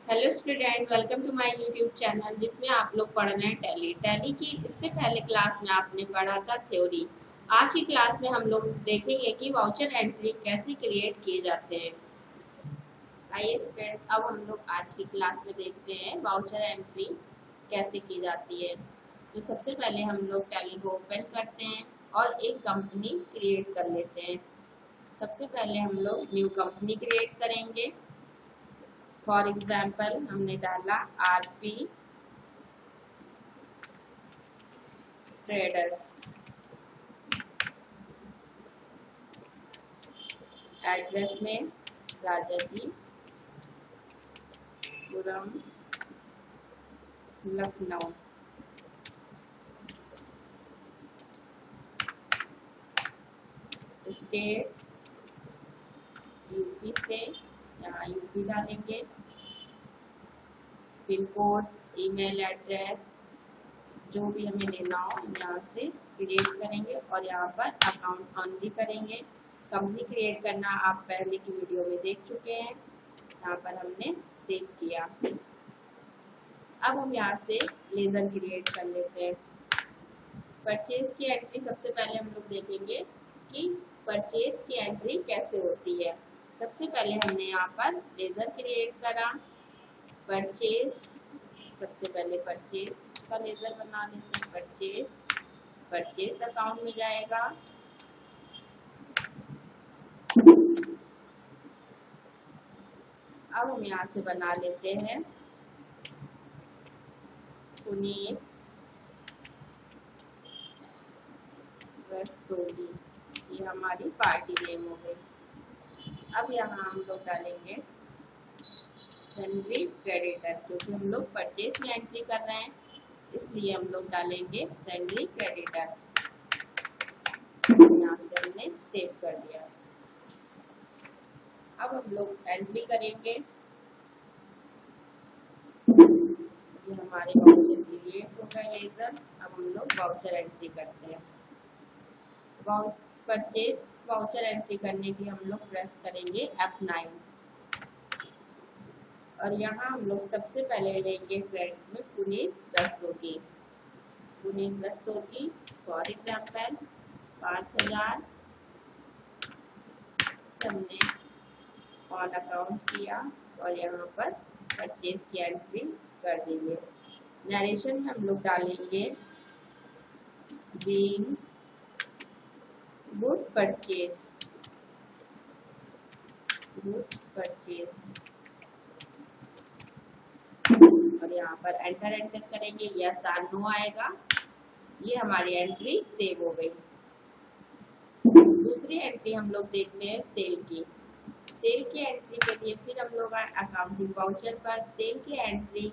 Hello student, welcome to my YouTube channel जिसमें आप लोग पढ़ रहे हैं टैली की। इससे पहले क्लास में आपने पढ़ा था थ्योरी। आज की क्लास में हम लोग देखेंगे कि वाउचर एंट्री कैसे क्रिएट किए जाते हैं। आइए स्टूडेंट, अब हम लोग आज की क्लास में देखते हैं वाउचर एंट्री कैसे की जाती है। तो सबसे पहले हम लोग टैली को ओपन करते हैं और एक कंपनी क्रिएट कर लेते हैं। सबसे पहले हम लोग न्यू कंपनी क्रिएट करेंगे। फॉर एग्जाम्पल हमने डाला आरपी ट्रेडर्स। एड्रेस में राजाजी पुरम लखनऊ। स्टेट यूपी से, यहाँ यूपी डालेंगे। पिन कोड, ईमेल एड्रेस, जो भी हमें लेना हो यहाँ से क्रिएट करेंगे और यहाँ पर अकाउंट ऑन भी करेंगे। कंपनी क्रिएट करना आप पहले की वीडियो में देख चुके हैं। यहाँ पर हमने सेव किया। अब हम यहाँ से लेजर क्रिएट कर लेते हैं। परचेज की एंट्री सबसे पहले हम लोग देखेंगे कि परचेज की एंट्री कैसे होती है। सबसे पहले हमने यहाँ पर लेजर क्रिएट करा। परचेज, सबसे पहले परचेज का लेजर बना लेते हैं। परचेज अकाउंट में जाएगा। अब हम यहाँ से बना लेते हैं पुनीत रस्तोगी, ये हमारी पार्टी नेम हो गई। अब यहाँ हम लोग डालेंगे सैलरी क्रेडिटर, क्योंकि हम लोग परचेज में एंट्री कर रहे हैं इसलिए हम लोग डालेंगे सैलरी क्रेडिटर। यहाँ से हमने सेव कर दिया। अब हम लोग एंट्री करेंगे। ये हमारे वाउचर क्रिएट हो गए लेजर। अब हम लोग वाउचर एंट्री करते हैं। परचेज वाउचर एंट्री करने के लिए हम लोग प्रेस करेंगे F9 और यहाँ हम लोग सबसे पहले लेंगे क्रेडिट में पुनीत रस्तोगी। फॉर एग्जाम्पल 5000 हमने ऑन अकाउंट किया और यहाँ पर परचेज की एंट्री कर देंगे। नरेशन में हम लोग डालेंगे बीइंग गुड परचेज और यहाँ पर एंटर करेंगे। यस और नो आएगा। ये हमारी एंट्री सेव हो गई। दूसरी एंट्री हम लोग देखते हैं सेल की एंट्री के लिए फिर हम लोग आए अकाउंटिंग वाउचर पर। सेल की एंट्री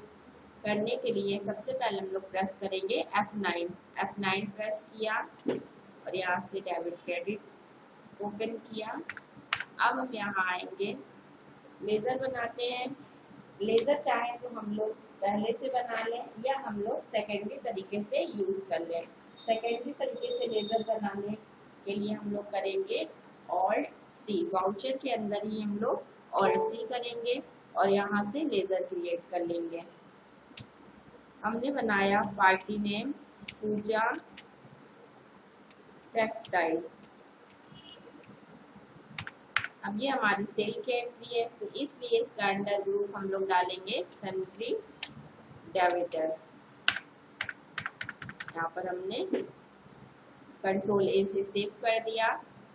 करने के लिए सबसे पहले हम लोग प्रेस करेंगे F9 प्रेस किया और यहाँ से डेबिट क्रेडिट ओपन किया। अब हम यहाँ आएंगे, लेजर बनाते हैं। लेजर चाहे तो हम लोग पहले से बना लें या हम लोग सेकेंडरी तरीके से यूज कर लें। सेकेंडरी तरीके से लेजर बनाने के लिए हम लोग करेंगे Alt+C। वाउचर के अंदर ही हम लोग Alt+C करेंगे और यहाँ से लेजर क्रिएट कर लेंगे। हमने बनाया पार्टी नेम पूजा टेक्सटाइल। अब ये हमारी सेल की एंट्री है तो इसलिए इसका अंडर ग्रुप हम लोग डालेंगे सन्ड्री डेबिटर। यहाँ पर हमने कंट्रोल A से सेव कर दिया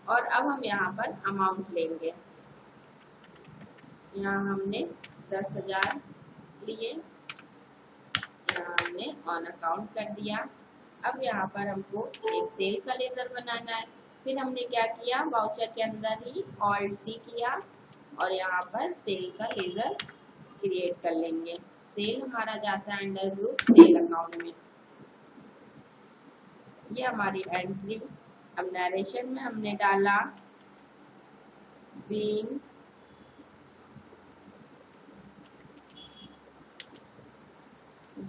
और अब हम यहाँ पर अमाउंट लेंगे। यहाँ हमने 10,000 लिए, यहाँ हमने ऑन अकाउंट कर दिया। अब यहाँ पर हमको एक सेल का लेजर बनाना है। फिर हमने क्या किया, वाउचर के अंदर ही Alt+C किया और यहाँ पर सेल का लेजर क्रिएट कर लेंगे। सेल हमारा जाता है अंडर ग्रुप सेल अकाउंट में। ये हमारी एंट्री। अब नरेशन में हमने डाला बीइंग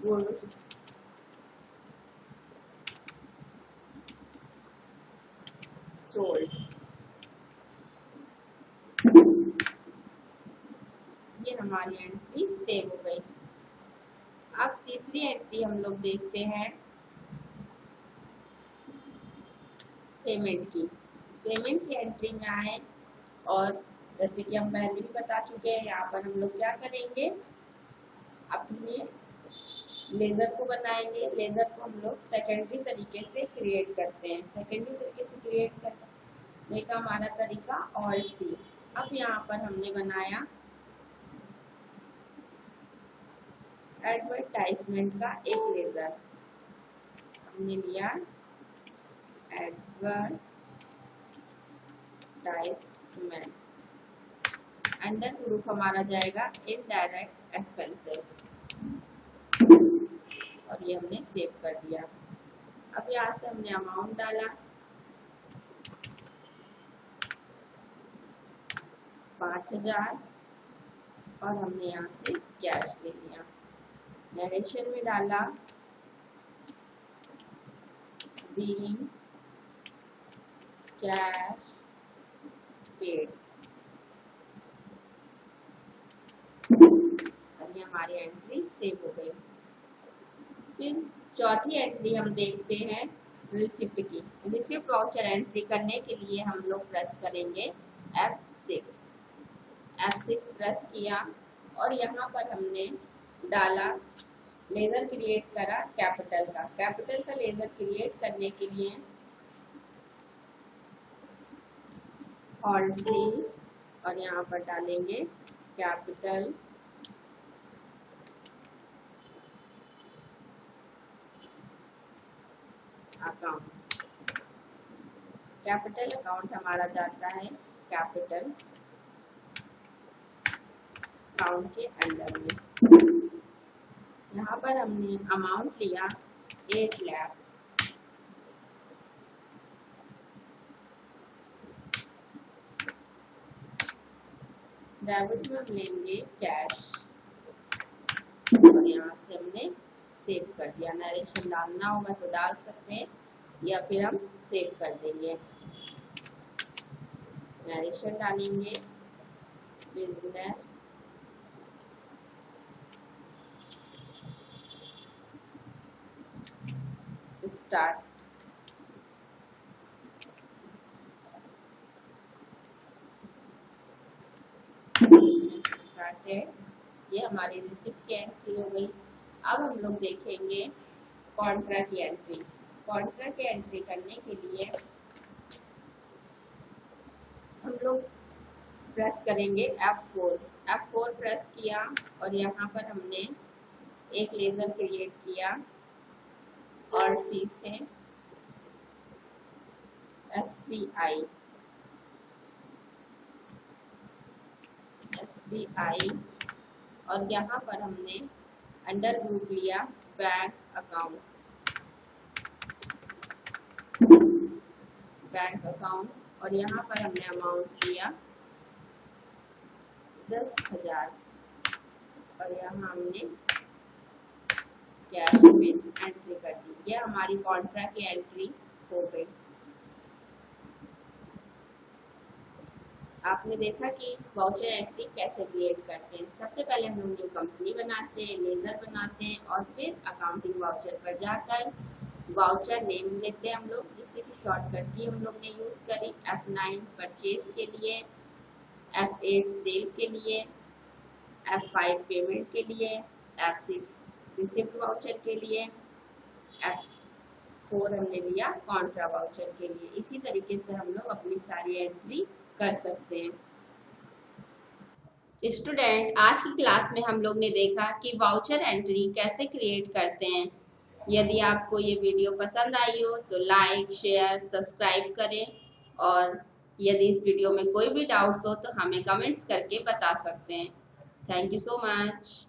गुड्स सोल्ड। ये हमारा हमारी एंट्री सेव हो गई। अब तीसरी एंट्री हम लोग देखते हैं पेमेंट की। पेमेंट की एंट्री में आए और जैसे कि हम पहले भी बता चुके हैं, यहाँ पर हम लोग क्या करेंगे, अपने लेज़र को बनाएंगे। लेज़र को हम लोग सेकेंडरी तरीके से क्रिएट करते हैं। सेकेंडरी तरीके से क्रिएट करने का हमारा तरीका ऑल्ट सी। अब यहाँ पर हमने बनाया एडवर्टाइजमेंट का एक लेज़र। हमने लिया एडवर्टाइजमेंट, अंडर ग्रुप हमारा जाएगा इनडायरेक्ट एक्सपेंसेस, और ये हमने सेव कर दिया। अब यहाँ से हमने अमाउंट डाला 5000 और हमने यहाँ से कैश ले लिया। नरेशन में डाला बीइंग कैश पेड, और ये हमारी एंट्री सेव हो गई। फिर चौथी एंट्री हम देखते हैं रिसिप्ट की। रिसिप्ट वाउचर एंट्री करने के लिए हम लोग प्रेस करेंगे F6। F6 प्रेस किया और यहाँ पर हमने डाला लेज़र क्रिएट करा कैपिटल का। कैपिटल का लेज़र क्रिएट करने के लिए ऑल्ट सी और यहाँ पर डालेंगे कैपिटल अकाउंट। कैपिटल अकाउंट हमारा जाता है कैपिटल अकाउंट के अंडर में। यहाँ पर हमने अमाउंट लिया 8 लाख। डेबिट में हम लेंगे कैश और यहाँ से हमने सेव कर दिया। नरेशन डालना होगा तो डाल सकते हैं या फिर हम सेव कर देंगे। नरेशन डालेंगे बिजनेस स्टार्ट, स्टार्टेड। ये हमारी रिसिप्ट की एंट्री हो गई। अब हम लोग देखेंगे कॉन्ट्रा की एंट्री। कॉन्ट्रा की एंट्री करने के लिए हम लोग प्रेस करेंगे F4। F4 प्रेस किया और यहाँ पर हमने एक लेज़र क्रिएट किया और सी से SBI और यहाँ पर हमने अंडर ग्रुप लिया बैंक अकाउंट और यहाँ पर हमने अमाउंट लिया 10,000 और यहाँ हमने कैश में एंट्री कर दी। ये हमारी कॉन्ट्रा की एंट्री हो गई। आपने देखा कि वाउचर एंट्री कैसे क्रिएट करते हैं। सबसे पहले हम लोग न्यू कंपनी बनाते हैं, लेज़र बनाते हैं और फिर अकाउंटिंग वाउचर पर जाकर वाउचर नेम लेते हैं हम लोग, जिससे कि शॉर्टकट की हम लोग ने यूज़ करी। F9 परचेज के लिए, F8 सेल के लिए, F5 पेमेंट के लिए, F6 रिसिप्ट वाउचर के लिए, F4 हमने लिया कॉन्ट्रा वाउचर के लिए। इसी तरीके से हम लोग अपनी सारी एंट्री कर सकते हैं। स्टूडेंट, आज की क्लास में हम लोग ने देखा कि वाउचर एंट्री कैसे क्रिएट करते हैं। यदि आपको ये वीडियो पसंद आई हो तो लाइक, शेयर, सब्सक्राइब करें और यदि इस वीडियो में कोई भी डाउट्स हो तो हमें कमेंट्स करके बता सकते हैं। Thank you so much.